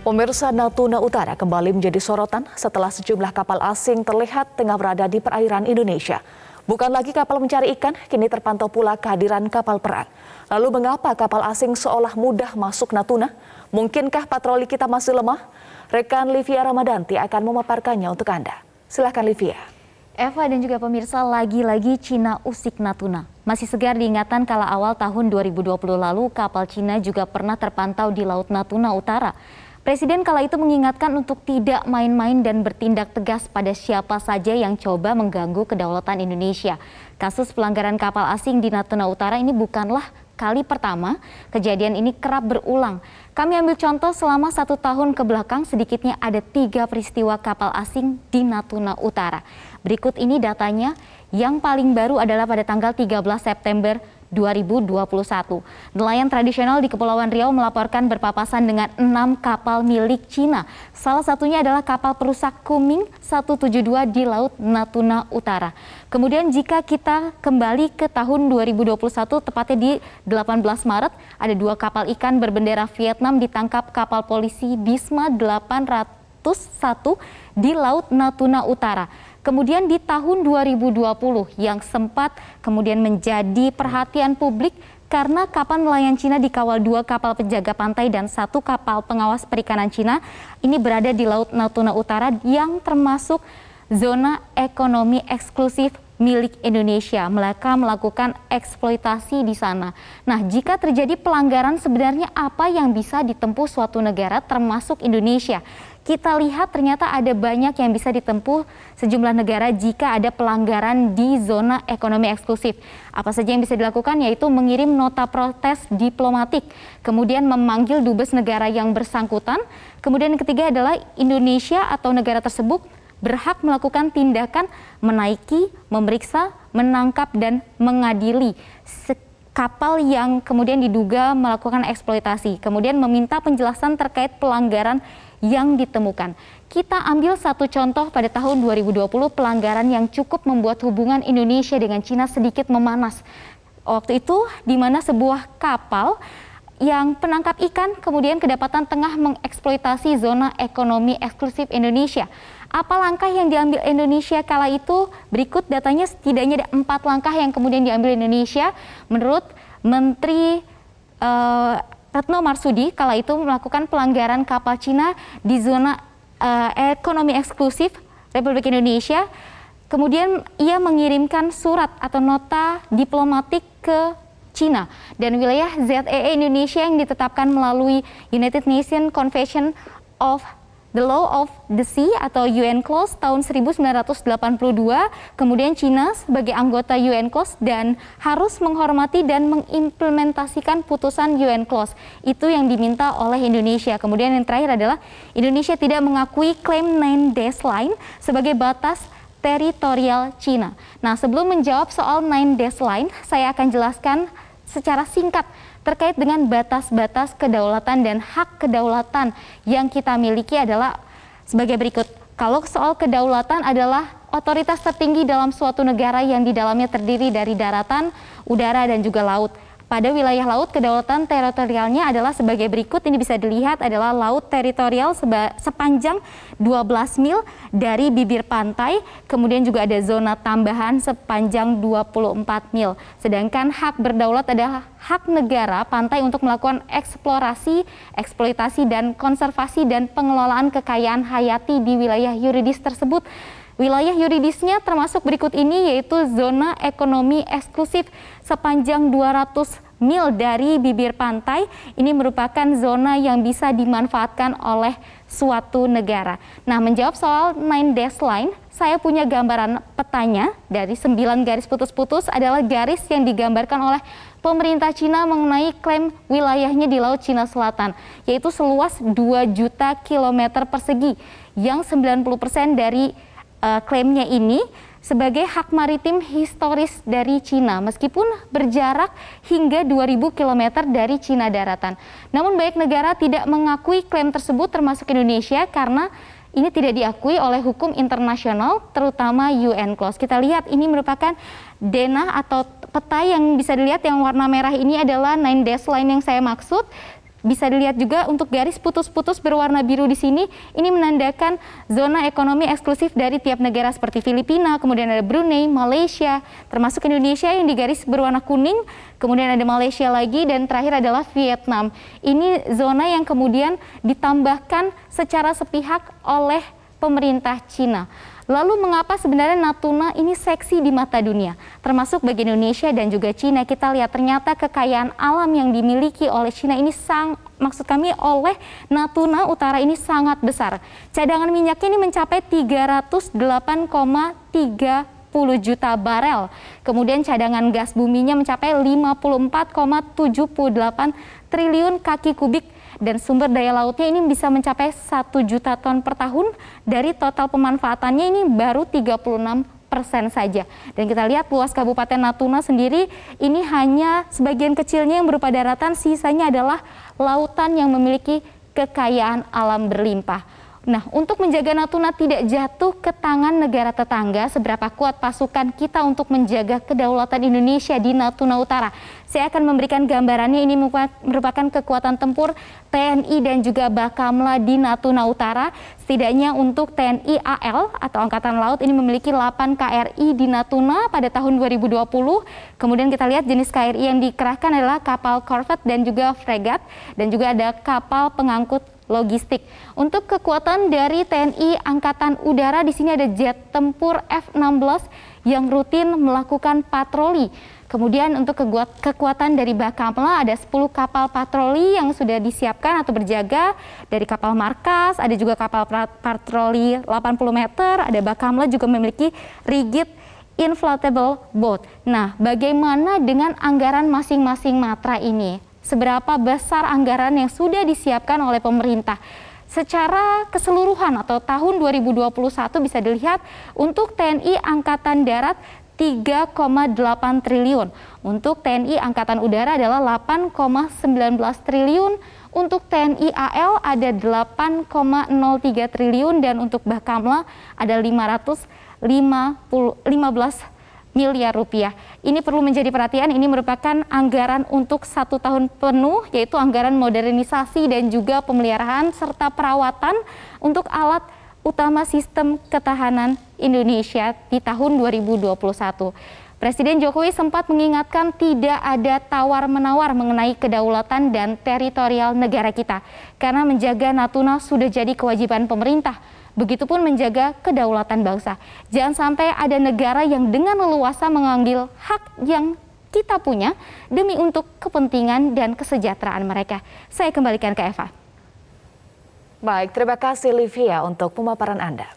Pemirsa, Natuna Utara kembali menjadi sorotan setelah sejumlah kapal asing terlihat tengah berada di perairan Indonesia. Bukan lagi kapal mencari ikan, kini terpantau pula kehadiran kapal perang. Lalu mengapa kapal asing seolah mudah masuk Natuna? Mungkinkah patroli kita masih lemah? Rekan Livia Ramadanti akan memaparkannya untuk Anda. Silakan Livia. Eva dan juga pemirsa, lagi-lagi Cina usik Natuna. Masih segar diingatan kala awal tahun 2020 lalu kapal Cina juga pernah terpantau di Laut Natuna Utara. Presiden kala itu mengingatkan untuk tidak main-main dan bertindak tegas pada siapa saja yang coba mengganggu kedaulatan Indonesia. Kasus pelanggaran kapal asing di Natuna Utara ini bukanlah kali pertama, kejadian ini kerap berulang. Kami ambil contoh selama 1 tahun ke belakang sedikitnya ada 3 peristiwa kapal asing di Natuna Utara. Berikut ini datanya, yang paling baru adalah pada tanggal 13 September 2021. Nelayan tradisional di Kepulauan Riau melaporkan berpapasan dengan 6 kapal milik Cina. Salah satunya adalah kapal perusak Kuming 172 di Laut Natuna Utara. Kemudian jika kita kembali ke tahun 2021, tepatnya di 18 Maret, ada 2 kapal ikan berbendera Vietnam ditangkap kapal polisi Bisma 801 di Laut Natuna Utara. Kemudian di tahun 2020 yang sempat kemudian menjadi perhatian publik karena kapal nelayan Cina dikawal 2 kapal penjaga pantai dan 1 kapal pengawas perikanan Cina ini berada di Laut Natuna Utara yang termasuk zona ekonomi eksklusif milik Indonesia. Mereka melakukan eksploitasi di sana. Nah, jika terjadi pelanggaran, sebenarnya apa yang bisa ditempuh suatu negara termasuk Indonesia? Kita lihat ternyata ada banyak yang bisa ditempuh sejumlah negara jika ada pelanggaran di zona ekonomi eksklusif. Apa saja yang bisa dilakukan, yaitu mengirim nota protes diplomatik, kemudian memanggil dubes negara yang bersangkutan. Kemudian yang ketiga adalah Indonesia atau negara tersebut berhak melakukan tindakan menaiki, memeriksa, menangkap, dan mengadili kapal yang kemudian diduga melakukan eksploitasi. Kemudian meminta penjelasan terkait pelanggaran yang ditemukan. Kita ambil satu contoh pada tahun 2020, pelanggaran yang cukup membuat hubungan Indonesia dengan Cina sedikit memanas. Waktu itu di mana sebuah kapal yang penangkap ikan kemudian kedapatan tengah mengeksploitasi zona ekonomi eksklusif Indonesia. Apa langkah yang diambil Indonesia kala itu? Berikut datanya, setidaknya ada 4 langkah yang kemudian diambil Indonesia. Menurut Menteri Retno Marsudi kala itu melakukan pelanggaran kapal Cina di zona ekonomi eksklusif Republik Indonesia. Kemudian ia mengirimkan surat atau nota diplomatik ke Cina dan wilayah ZEE Indonesia yang ditetapkan melalui United Nations Convention of the Law of the Sea atau UNCLOS tahun 1982, kemudian Cina sebagai anggota UNCLOS dan harus menghormati dan mengimplementasikan putusan UNCLOS. Itu yang diminta oleh Indonesia. Kemudian yang terakhir adalah Indonesia tidak mengakui klaim 9 dash line sebagai batas teritorial Cina. Nah, sebelum menjawab soal 9 dash line, saya akan jelaskan secara singkat terkait dengan batas-batas kedaulatan dan hak kedaulatan yang kita miliki adalah sebagai berikut. Kalau soal kedaulatan adalah otoritas tertinggi dalam suatu negara yang di dalamnya terdiri dari daratan, udara, dan juga laut. Pada wilayah laut, kedaulatan teritorialnya adalah sebagai berikut. Ini bisa dilihat adalah laut teritorial sepanjang 12 mil dari bibir pantai. Kemudian juga ada zona tambahan sepanjang 24 mil. Sedangkan hak berdaulat adalah hak negara pantai untuk melakukan eksplorasi, eksploitasi, dan konservasi dan pengelolaan kekayaan hayati di wilayah yuridis tersebut. Wilayah yuridisnya termasuk berikut ini, yaitu zona ekonomi eksklusif sepanjang 200 mil dari bibir pantai. Ini merupakan zona yang bisa dimanfaatkan oleh suatu negara. Nah, menjawab soal 9 dash line, saya punya gambaran petanya dari 9 garis putus-putus adalah garis yang digambarkan oleh pemerintah Cina mengenai klaim wilayahnya di Laut Cina Selatan, yaitu seluas 2 juta kilometer persegi, yang 90% dari klaimnya ini sebagai hak maritim historis dari Cina, meskipun berjarak hingga 2000 km dari Cina daratan. Namun banyak negara tidak mengakui klaim tersebut termasuk Indonesia karena ini tidak diakui oleh hukum internasional, terutama UNCLOS. Kita lihat ini merupakan denah atau peta yang bisa dilihat yang warna merah ini adalah 9 dash line yang saya maksud. Bisa dilihat juga untuk garis putus-putus berwarna biru di sini, ini menandakan zona ekonomi eksklusif dari tiap negara seperti Filipina, kemudian ada Brunei, Malaysia, termasuk Indonesia yang di garis berwarna kuning, kemudian ada Malaysia lagi, dan terakhir adalah Vietnam. Ini zona yang kemudian ditambahkan secara sepihak oleh pemerintah Cina. Lalu mengapa sebenarnya Natuna ini seksi di mata dunia? Termasuk bagi Indonesia dan juga Cina, kita lihat ternyata kekayaan alam yang dimiliki oleh Cina ini oleh Natuna Utara ini sangat besar. Cadangan minyaknya ini mencapai 308,30 juta barel. Kemudian cadangan gas buminya mencapai 54,78 triliun kaki kubik. Dan sumber daya lautnya ini bisa mencapai 1 juta ton per tahun, dari total pemanfaatannya ini baru 36% saja. Dan kita lihat luas Kabupaten Natuna sendiri ini hanya sebagian kecilnya yang berupa daratan, sisanya adalah lautan yang memiliki kekayaan alam berlimpah. Nah, untuk menjaga Natuna tidak jatuh ke tangan negara tetangga, seberapa kuat pasukan kita untuk menjaga kedaulatan Indonesia di Natuna Utara? Saya akan memberikan gambarannya. Ini merupakan kekuatan tempur TNI dan juga Bakamla di Natuna Utara. Setidaknya untuk TNI AL atau Angkatan Laut ini memiliki 8 KRI di Natuna pada tahun 2020. Kemudian kita lihat jenis KRI yang dikerahkan adalah kapal korvet dan juga fregat, dan juga ada kapal pengangkut logistik. Untuk kekuatan dari TNI Angkatan Udara, di sini ada jet tempur F-16 yang rutin melakukan patroli. Kemudian untuk kekuatan dari Bakamla ada 10 kapal patroli yang sudah disiapkan atau berjaga dari kapal markas, ada juga kapal patroli 80 meter, ada Bakamla juga memiliki rigid inflatable boat. Nah, bagaimana dengan anggaran masing-masing matra ini? Seberapa besar anggaran yang sudah disiapkan oleh pemerintah? Secara keseluruhan atau tahun 2021 bisa dilihat untuk TNI Angkatan Darat 3,8 triliun. Untuk TNI Angkatan Udara adalah 8,19 triliun. Untuk TNI AL ada 8,03 triliun dan untuk Bakamla ada 515 miliar rupiah. Ini perlu menjadi perhatian, ini merupakan anggaran untuk 1 tahun penuh, yaitu anggaran modernisasi dan juga pemeliharaan serta perawatan untuk alat utama sistem ketahanan Indonesia di tahun 2021. Presiden Jokowi sempat mengingatkan tidak ada tawar-menawar mengenai kedaulatan dan teritorial negara kita, karena menjaga Natuna sudah jadi kewajiban pemerintah. Begitupun menjaga kedaulatan bangsa. Jangan sampai ada negara yang dengan leluasa mengambil hak yang kita punya demi untuk kepentingan dan kesejahteraan mereka. Saya kembalikan ke Eva. Baik, terima kasih Livia untuk pemaparan Anda.